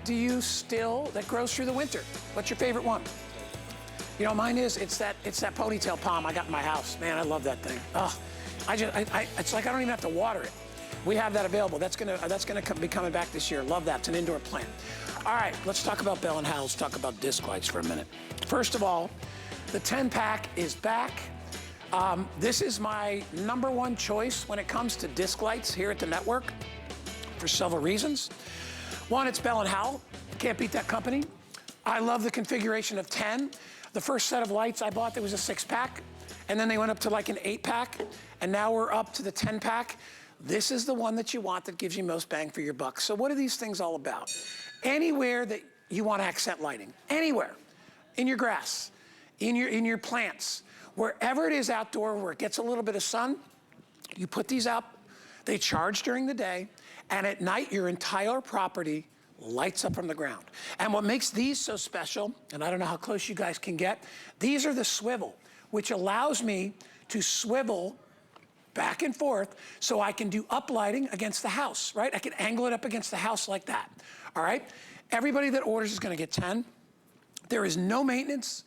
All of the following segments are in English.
do you still, that grows through the winter? What's your favorite one? You know, mine is, it's that ponytail palm I got in my house. Man, I love that thing. Oh, it's like I don't even have to water it. We have that available. That's gonna be coming back this year. Love that, it's an indoor plant. All right, let's talk about Bell & Howell. Let's talk about disc lights for a minute. First of all, the 10-pack is back. This is my #1 choice when it comes to disc lights here at the network for several reasons. One, it's Bell & Howell. Can't beat that company. I love the configuration of 10. The first set of lights I bought, there was a 6-pack, and then they went up to like an 8-pack, and now we're up to the 10-pack. This is the one that you want that gives you most bang for your buck. So what are these things all about? Anywhere that you want accent lighting, anywhere, in your grass, in your plants, wherever it is outdoor where it gets a little bit of sun, you put these up, they charge during the day, and at night your entire property lights up from the ground. And what makes these so special, and I don't know how close you guys can get, these are the swivel, which allows me to swivel back and forth so I can do uplighting against the house, right? I can angle it up against the house like that, all right? Everybody that orders is gonna get 10. There is no maintenance.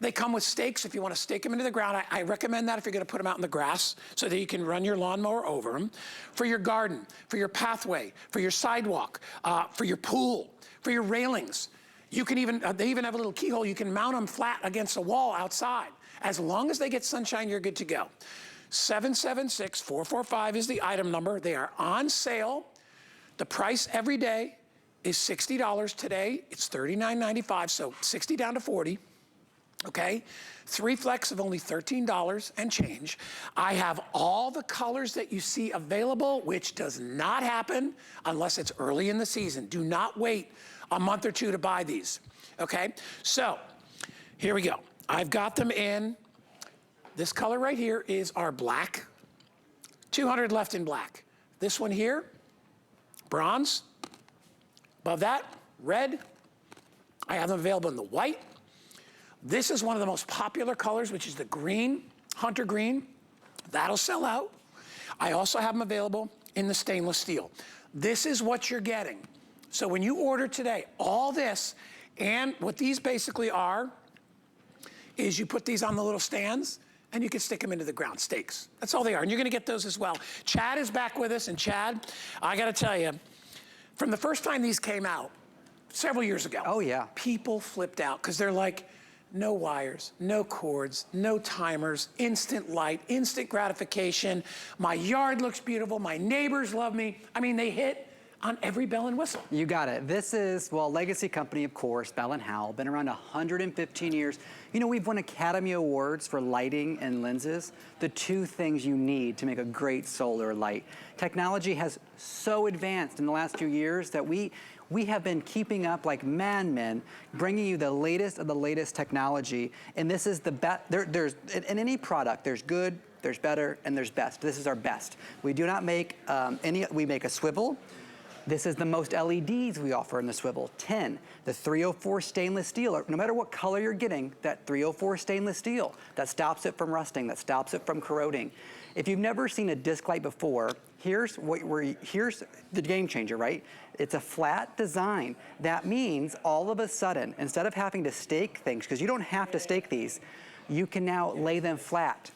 They come with stakes if you want to stake them into the ground. I recommend that if you're going to put them out in the grass so that you can run your lawnmower over them. For your garden, for your pathway, for your sidewalk, for your pool, for your railings. You can even, they even have a little keyhole. You can mount them flat against a wall outside. As long as they get sunshine, you're good to go. 776-445 is the item number. They are on sale. The price every day is $60. Today, it's $39.95, so 60 down to 40. Okay, 3 flex of only $13 and change. I have all the colors that you see available, which does not happen unless it's early in the season. Do not wait a month or two to buy these, okay? So, here we go. I've got them in, this color right here is our black, 200 left in black. This one here, bronze. Above that, red. I have them available in the white. This is one of the most popular colors, which is the green, hunter green. That'll sell out. I also have them available in the stainless steel. This is what you're getting. So when you order today, all this, and what these basically are, is you put these on the little stands, and you can stick them into the ground, stakes. That's all they are, and you're gonna get those as well. Chad is back with us, and Chad, I gotta tell you, from the first time these came out, several years ago. Oh yeah. People flipped out, because they're like, no wires, no cords, no timers, instant light, instant gratification. My yard looks beautiful, my neighbors love me. I mean, they hit on every bell and whistle. You got it. This is, well, legacy company, of course, Bell & Howell, been around 115 years. You know, we've won Academy Awards for lighting and lenses, the 2 things you need to make a great solar light. Technology has so advanced in the last few years that we have been keeping up like madmen, bringing you the latest of the latest technology. And this is the best, there's, in any product, there's good, there's better, and there's best. This is our best. We do not make we make a swivel. This is the most LEDs we offer in the swivel, 10. The 304 stainless steel, no matter what color you're getting, that 304 stainless steel, that stops it from rusting, that stops it from corroding. If you've never seen a disc light before, here's the game changer, right? It's a flat design. That means all of a sudden, instead of having to stake things, because you don't have to stake these, you can now lay them flat.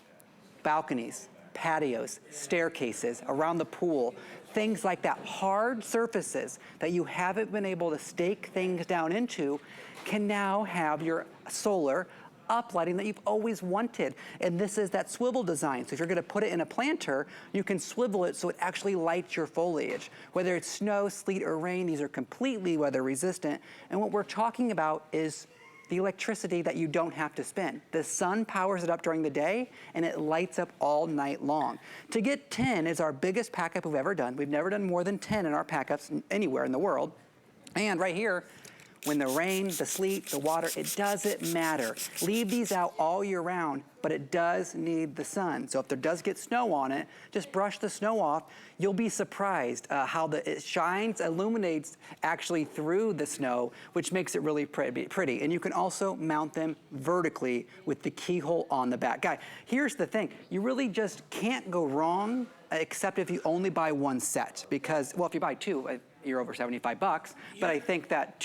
Balconies, patios, staircases, around the pool, things like that. Hard surfaces that you haven't been able to stake things down into can now have your solar uplighting that you've always wanted. And this is that swivel design. So if you're gonna put it in a planter, you can swivel it so it actually lights your foliage. Whether it's snow, sleet, or rain, these are completely weather resistant. And what we're talking about is the electricity that you don't have to spend. The sun powers it up during the day and it lights up all night long. To get 10 is our biggest pack up we've ever done. We've never done more than 10 in our pack ups anywhere in the world. And right here, when the rain, the sleet, the water, it doesn't matter. Leave these out all year round, but it does need the sun. So if there does get snow on it, just brush the snow off. You'll be surprised how it shines, illuminates actually through the snow, which makes it really pretty. And you can also mount them vertically with the keyhole on the back. Guy, here's the thing. You really just can't go wrong except if you only buy 1 set. Because, well, if you buy 2, you're over 75 bucks. But I think that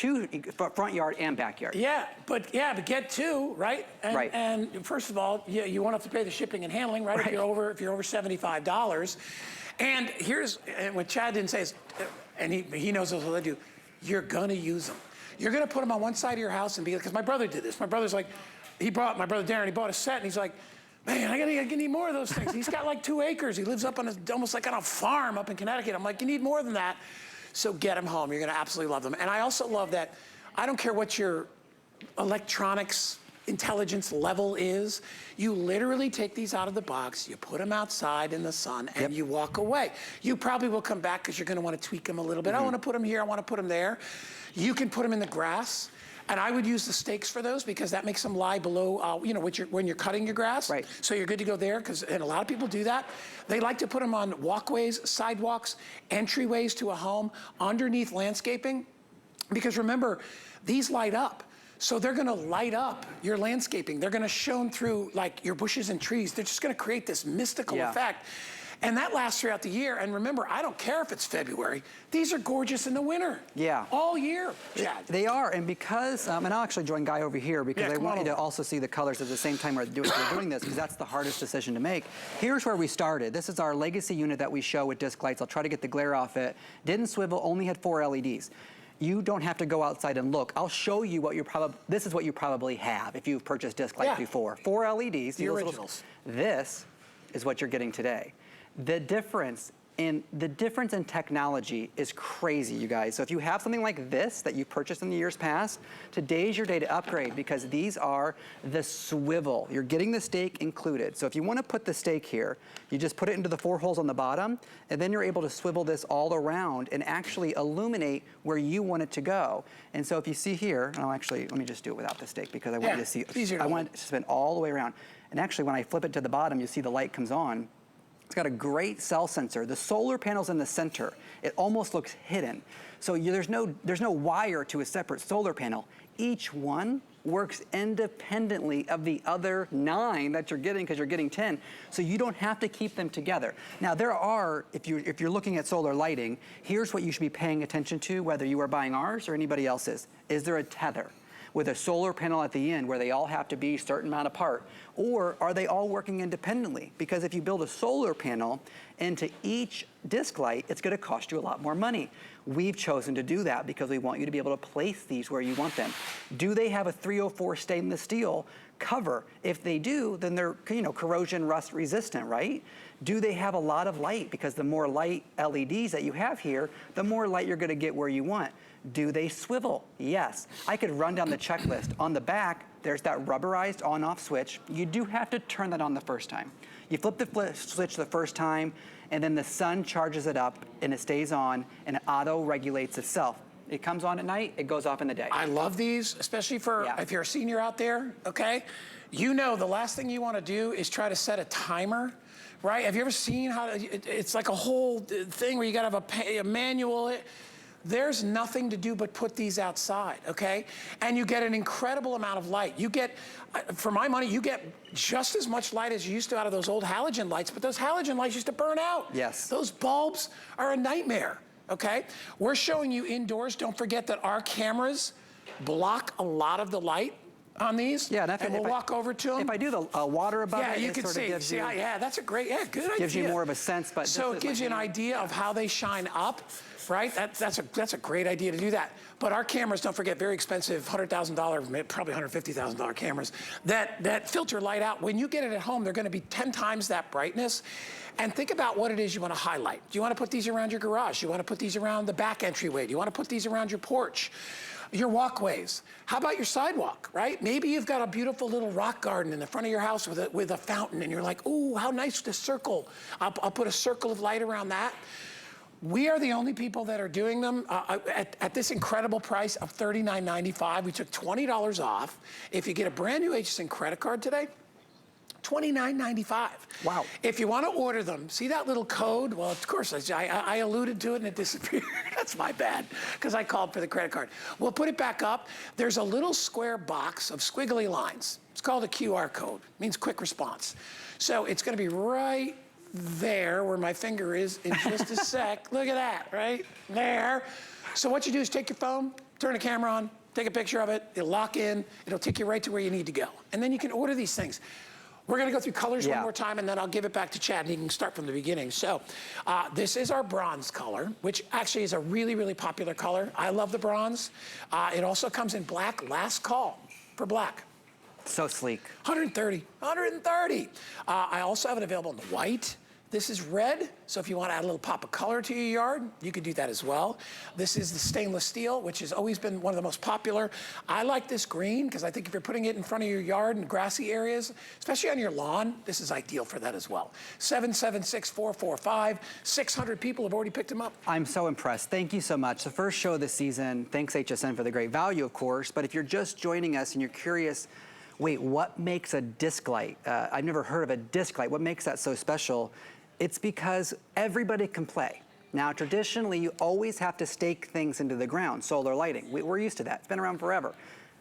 front yard and backyard. Yeah, but get two, right? And, Right. And first of all, you won't have to pay the shipping and handling, right? If you're over $75. And here's what Chad didn't say is, and he knows this what I do. You're gonna use them. You're gonna put them on one side of your house and be, because my brother did this. My brother's like, my brother Darren, he bought a set and he's like, man, I need more of those things. He's got like 2 acres. He lives up on almost like on a farm up in Connecticut. I'm like, you need more than that. So get them home. You're gonna absolutely love them. And I also love that, I don't care what your electronics intelligence level is, you literally take these out of the box, you put them outside in the sun, and you walk away. You probably will come back because you're gonna wanna tweak them a little bit. I wanna put them here, I wanna put them there. You can put them in the grass. And I would use the stakes for those because that makes them lie below, when you're cutting your grass. Right. So you're good to go there, and a lot of people do that. They like to put them on walkways, sidewalks, entryways to a home, underneath landscaping. Because remember, these light up. So they're gonna light up your landscaping. They're gonna shone through like your bushes and trees. They're just gonna create this mystical effect. And that lasts throughout the year. And remember, I don't care if it's February. These are gorgeous in the winter. Yeah. All year, Chad. They are, and because, and I'll actually join Guy over here because I want you to also see the colors at the same time we're doing this, because that's the hardest decision to make. Here's where we started. This is our legacy unit that we show with disc lights. I'll try to get the glare off it. Didn't swivel, only had 4 LEDs. You don't have to go outside and look. I'll show you what this is what you probably have if you've purchased disc lights before. 4 LEDs. The originals. This is what you're getting today. The difference in technology is crazy, you guys. So if you have something like this that you've purchased in the years past, today's your day to upgrade because these are the swivel. You're getting the stake included. So if you want to put the stake here, you just put it into the 4 holes on the bottom, and then you're able to swivel this all around and actually illuminate where you want it to go. And so if you see here, let me just do it without the stake because I want you to see, I want it to spin all the way around. And actually when I flip it to the bottom, you see the light comes on. It's got a great cell sensor. The solar panel's in the center. It almost looks hidden. So there's no wire to a separate solar panel. Each one works independently of the other 9 that you're getting because you're getting 10. So you don't have to keep them together. Now there are, if you're looking at solar lighting, here's what you should be paying attention to, whether you are buying ours or anybody else's. Is there a tether with a solar panel at the end where they all have to be a certain amount apart? Or are they all working independently? Because if you build a solar panel into each disc light, it's gonna cost you a lot more money. We've chosen to do that because we want you to be able to place these where you want them. Do they have a 304 stainless steel cover? If they do, then they're corrosion rust resistant, right? Do they have a lot of light? Because the more light LEDs that you have here, the more light you're gonna get where you want. Do they swivel? Yes. I could run down the checklist. On the back, there's that rubberized on-off switch. You do have to turn that on the first time. You flip the switch the first time, and then the sun charges it up, and it stays on, and it auto-regulates itself. It comes on at night, it goes off in the day. I love these, especially for if you're a senior out there, okay? You know the last thing you want to do is try to set a timer, right? Have you ever seen how it's like a whole thing where you got to have a manual? There's nothing to do but put these outside, okay? And you get an incredible amount of light. You get, for my money, you get just as much light as you used to out of those old halogen lights, but those halogen lights used to burn out. Yes. Those bulbs are a nightmare, okay? We're showing you indoors. Don't forget that our cameras block a lot of the light on these. Yeah, and we'll walk over to them. If I do the water above it, you it can sort see. of gives you, That's a great, good idea. gives you more of a sense. But so it gives you an idea of how they shine up. Right? That's a great idea to do that. But our cameras, don't forget, very expensive, $100,000, probably $150,000 cameras that filter light out. When you get it at home, they're going to be 10 times that brightness. And think about what it is you want to highlight. Do you want to put these around your garage? Do you want to put these around the back entryway? Do you want to put these around your porch? Your walkways. How about your sidewalk, right? Maybe you've got a beautiful little rock garden in the front of your house with a fountain, and you're like, ooh, how nice this circle. I'll put a circle of light around that. We are the only people that are doing them at this incredible price of $39.95. We took $20 off. If you get a brand new HSN credit card today, $29.95. Wow. If you want to order them, see that little code? Well, of course, I alluded to it and it disappeared. That's my bad, because I called for the credit card. We'll put it back up. There's a little square box of squiggly lines. It's called a QR code. It means quick response. So it's going to be right there where my finger is in just a sec. Look at that, right there. So what you do is take your phone, turn the camera on, take a picture of it, it'll lock in, it'll take you right to where you need to go. And then you can order these things. We're gonna go through colors one more time, and then I'll give it back to Chad, and he can start from the beginning. So this is our bronze color, which actually is a really, really popular color. I love the bronze. It also comes in black, last call for black. So sleek. 130, 130. I also have it available in the white. This is red, so if you want to add a little pop of color to your yard, you could do that as well. This is the stainless steel, which has always been one of the most popular. I like this green because I think if you're putting it in front of your yard in grassy areas, especially on your lawn, this is ideal for that as well. 776-445. 600 people have already picked them up. I'm so impressed. Thank you so much. The first show of the season. Thanks HSN for the great value, of course. But if you're just joining us and you're curious, wait, what makes a disc light? I've never heard of a disc light. What makes that so special? It's because everybody can play. Now, traditionally, you always have to stake things into the ground, solar lighting. We're used to that. It's been around forever.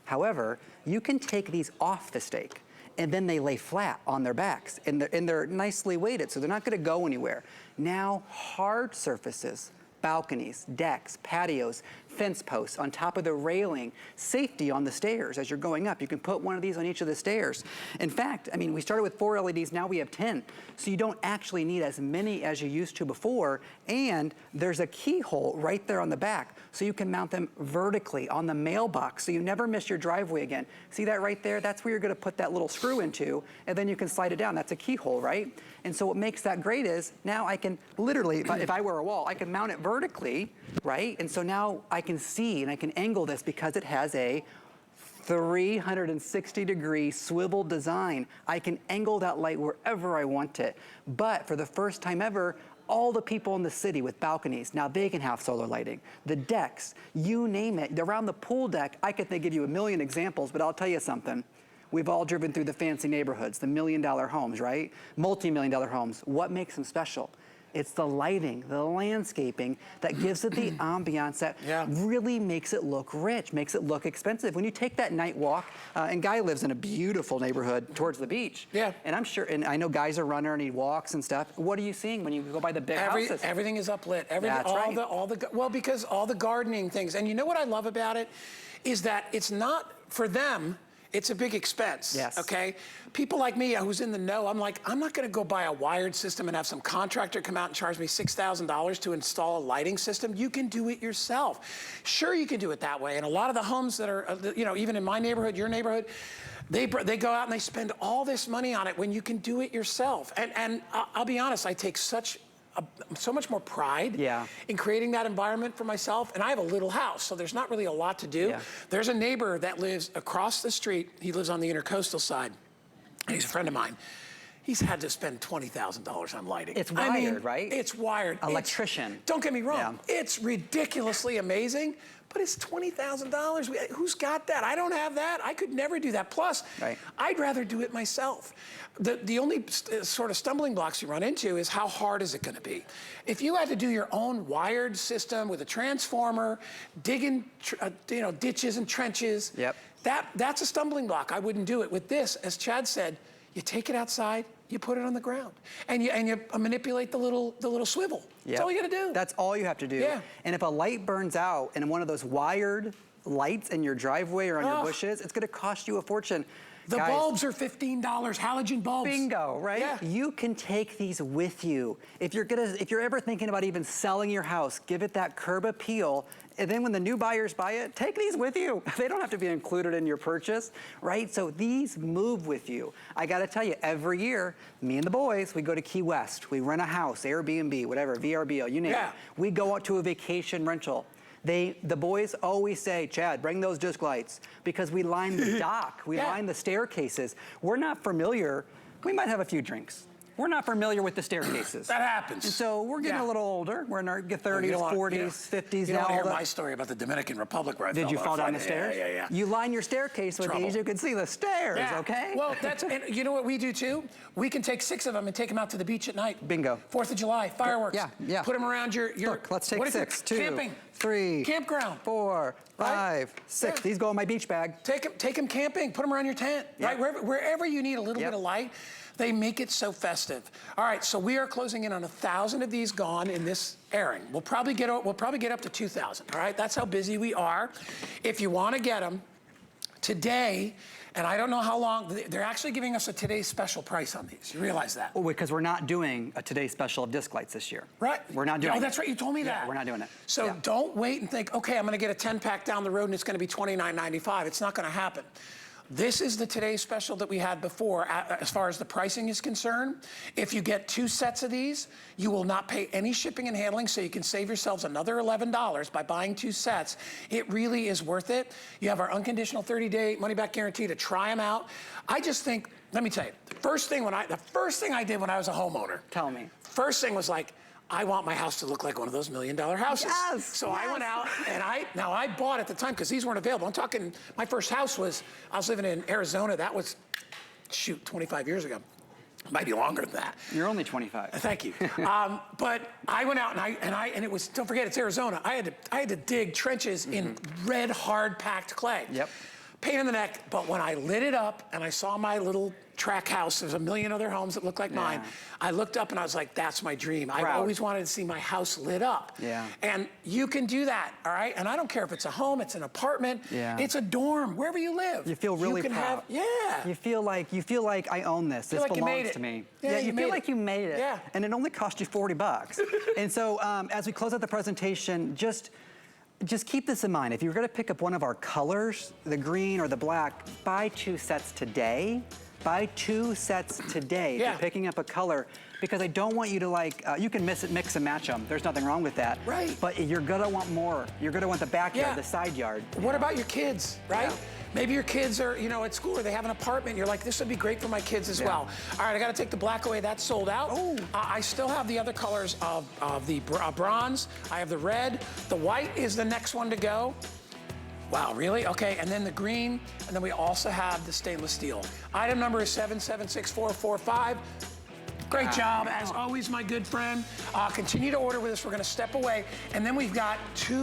However, you can take these off the stake, and then they lay flat on their backs, and they're nicely weighted, so they're not gonna go anywhere. Now, hard surfaces, balconies, decks, patios, fence posts on top of the railing, safety on the stairs as you're going up. You can put one of these on each of the stairs. In fact, I mean, we started with 4 LEDs, now we have 10. So you don't actually need as many as you used to before. And there's a keyhole right there on the back, so you can mount them vertically on the mailbox, so you never miss your driveway again. See that right there? That's where you're gonna put that little screw into, and then you can slide it down. That's a keyhole, right? And so what makes that great is now I can literally, if I were a wall, I can mount it vertically, right? And so now I can see and I can angle this because it has a 360-degree swivel design. I can angle that light wherever I want it. But for the first time ever, all the people in the city with balconies, now they can have solar lighting. The decks, you name it. Around the pool deck, I could give you a million examples, but I'll tell you something. We've all driven through the fancy neighborhoods, the million-dollar homes, right? Multi-million-dollar homes. What makes them special? It's the lighting, the landscaping that gives it the ambiance that really makes it look rich, makes it look expensive. When you take that night walk, and Guy lives in a beautiful neighborhood towards the beach. Yeah. And I'm sure, and I know Guy's a runner and he walks and stuff. What are you seeing when you go by the big houses? Everything is uplit. Everything, That's right. Well, because all the gardening things. And you know what I love about it? Is that it's not, for them, it's a big expense, okay? People like me who's in the know, I'm like, I'm not gonna go buy a wired system and have some contractor come out and charge me $6,000 to install a lighting system. You can do it yourself. Sure, you can do it that way. And a lot of the homes that are, you know, even in my neighborhood, your neighborhood, they go out and they spend all this money on it when you can do it yourself. And I'll be honest, I take so much more pride in creating that environment for myself. And I have a little house, so there's not really a lot to do. There's a neighbor that lives across the street. He lives on the intercoastal side. And he's a friend of mine. He's had to spend $20,000 on lighting. It's wired, right? It's wired. Electrician. Don't get me wrong. It's ridiculously amazing, but it's $20,000. Who's got that? I don't have that. I could never do that. Plus, I'd rather do it myself. The only sort of stumbling blocks you run into is how hard is it going to be? If you had to do your own wired system with a transformer, digging ditches and trenches, that's a stumbling block. I wouldn't do it. With this, as Chad said, you take it outside, you put it on the ground, and you manipulate the little swivel. That's all you got to do. That's all you have to do. And if a light burns out in one of those wired lights in your driveway or on your bushes, it's going to cost you a fortune. The bulbs are $15, halogen bulbs. Bingo, right? Yeah. You can take these with you. If you're ever thinking about even selling your house, give it that curb appeal. And then when the new buyers buy it, take these with you. They don't have to be included in your purchase, right? So these move with you. I gotta tell you, every year, me and the boys, we go to Key West. We rent a house, Airbnb, whatever, VRBO, you name it. We go out to a vacation rental. The boys always say, Chad, bring those disc lights, because we line the dock, we line the staircases. We're not familiar, we might have a few drinks. We're not familiar with the staircases. That happens. And so we're getting a little older. We're in our 30s, 40s, 50s now. You don't hear my story about the Dominican Republic where I Did you fall down the stairs? Yeah. You line your staircase with these, you can see the stairs, okay? Well, and you know what we do too? We can take 6 of them and take them out to the beach at night. Bingo. 4th of July, fireworks. Yeah. Put them around your Look, let's take 6, 2. Camping. 3, campground. 4, 5, 6. Yeah. These go in my beach bag. Take them camping, put them around your tent, right? Wherever you need a little bit of light, they make it so festive. All right, so we are closing in on 1,000 of these gone in this airing. We'll probably get up to 2,000, all right? That's how busy we are. If you wanna get them, today, and I don't know how long, they're actually giving us a today's special price on these. You realize that? Oh, because we're not doing a today's special of disc lights this year. Right. We're not doing it. Oh, that's right, you told me that. Yeah, we're not doing it. So don't wait and think, okay, I'm gonna get a 10-pack down the road and it's gonna be $29.95. It's not gonna happen. This is the today's special that we had before as far as the pricing is concerned. If you get 2 sets of these, you will not pay any shipping and handling, so you can save yourselves another $11 by buying 2 sets. It really is worth it. You have our unconditional 30-day money-back guarantee to try them out. I just think, let me tell you, the first thing I did when I was a homeowner. Tell me. First thing was like, I want my house to look like one of those $1 million houses. Yes, so I went out and I bought at the time, because these weren't available. I'm talking, my first house was, I was living in Arizona. That was, shoot, 25 years ago. Might be longer than that. You're only 25. Thank you. But I went out and it was, don't forget, it's Arizona. I had to dig trenches in red, hard packed clay. Yep. Pain in the neck, but when I lit it up and I saw my little track house, there's a million other homes that look like mine, I looked up and I was like, that's my dream. I've always wanted to see my house lit up. Yeah. And you can do that, all right? And I don't care if it's a home, it's an apartment, it's a dorm, wherever you live. You feel really you can proud. Have, You feel like I own this. This like you made belongs it. to me. Yeah, you feel like you made it. Yeah. And it only cost you $40. And so as we close out the presentation, just keep this in mind. If you're gonna pick up one of our colors, the green or the black, buy 2 sets today. Buy 2 sets today if you're picking up a color, because I don't want you to you can mix and match them. There's nothing wrong with that. Right. But you're gonna want more. You're gonna want the backyard, the side yard. What about your kids, right? Yeah. Maybe your kids are, at school, or they have an apartment. You're like, this would be great for my kids as well. All right, I got to take the black away. That's sold out. Oh. I still have the other colors of the bronze. I have the red. The white is the next one to go. Wow, really? Okay, and then the green, and then we also have the stainless steel. Item number is 776445. Great job, as always, my good friend. Continue to order with us. We're going to step away, and then we've got 2